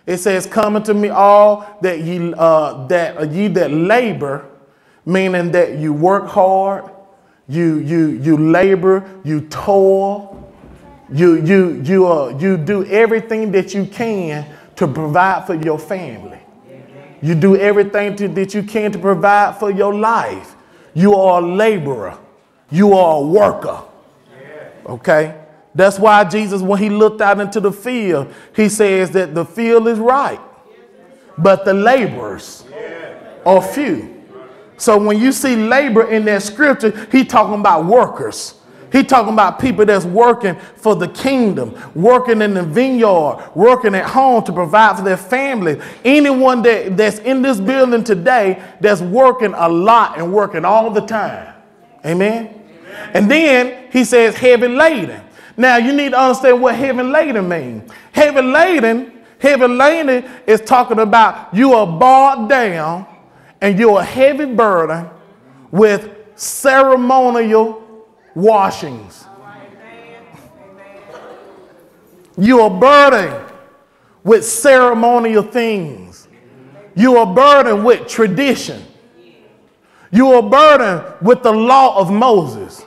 It says, come unto me all that ye that labor, meaning that you work hard, you labor, you toil, you do everything that you can to provide for your family. You do everything that you can to provide for your life. You are a laborer. You are a worker. Okay? That's why Jesus, when he looked out into the field, he says that the field is ripe, but the laborers are few. So when you see labor in that scripture, he talking about workers. He talking about people that's working for the kingdom, working in the vineyard, working at home to provide for their family. Anyone that's in this building today that's working a lot and working all the time. Amen? Amen. And then he says heavy laden. Now you need to understand what heavy laden means. Heavy laden is talking about you are bogged down and you're a heavy burden with ceremonial washings. You are burdened with ceremonial things. You are burdened with tradition. You are burdened with the law of Moses.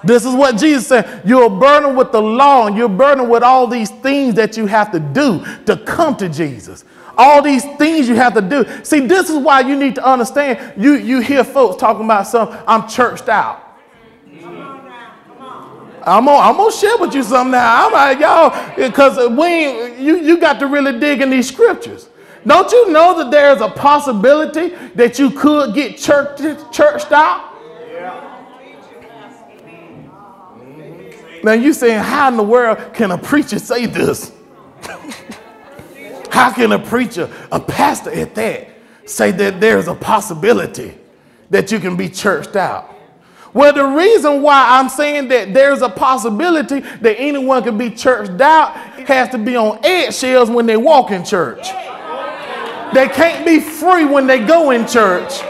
This is what Jesus said. You're burdened with the law, and you're burdened with all these things that you have to do to come to Jesus. All these things you have to do. See, this is why you need to understand. You hear folks talking about something, I'm churched out. I'm gonna share with you something now. I'm like, y'all, because you got to really dig in these scriptures. Don't you know that there's a possibility that you could get churched out? Now you saying, how in the world can a preacher say this? How can a preacher, a pastor at that, say that there's a possibility that you can be churched out? Well, the reason why I'm saying that there's a possibility that anyone can be churched out has to be on eggshells when they walk in church. They can't be free when they go in church.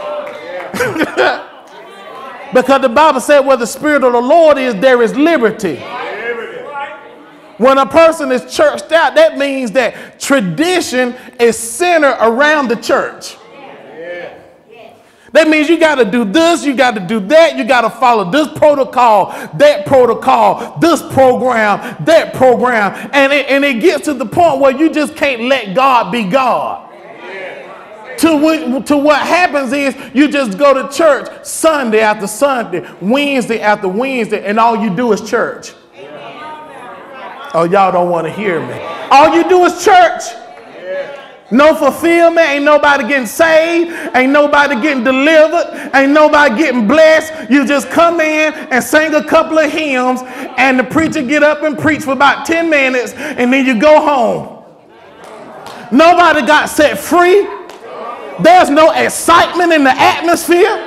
Because the Bible said where the Spirit of the Lord is, there is liberty. When a person is churched out, that means that tradition is centered around the church. That means you got to do this, you got to do that, you got to follow this protocol, this program, that program. And it gets to the point where you just can't let God be God. To what happens is you just go to church Sunday after Sunday, Wednesday after Wednesday, and all you do is church. Oh, y'all don't want to hear me. All you do is church. No fulfillment. Ain't nobody getting saved. Ain't nobody getting delivered. Ain't nobody getting blessed. You just come in and sing a couple of hymns, and the preacher get up and preach for about 10 minutes, and then you go home. Nobody got set free. There's no excitement in the atmosphere.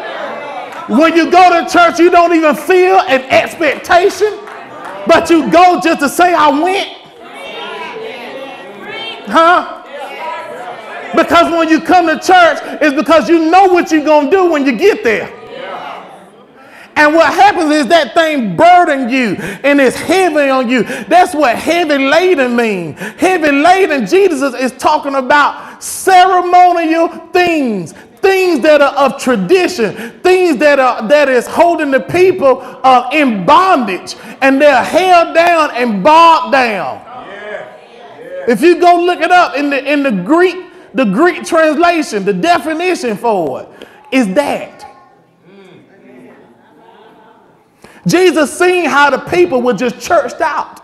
When you go to church, you don't even feel an expectation, but you go just to say, I went. Huh? Because when you come to church, it's because you know what you're going to do when you get there. And what happens is that thing burden you and it's heavy on you. That's what heavy laden means. Heavy laden, Jesus is talking about ceremonial things. Things that are of tradition, things that is holding the people in bondage, and they're held down and bogged down. If you go look it up in the Greek translation, the definition for it is that. Jesus seen how the people were just churched out.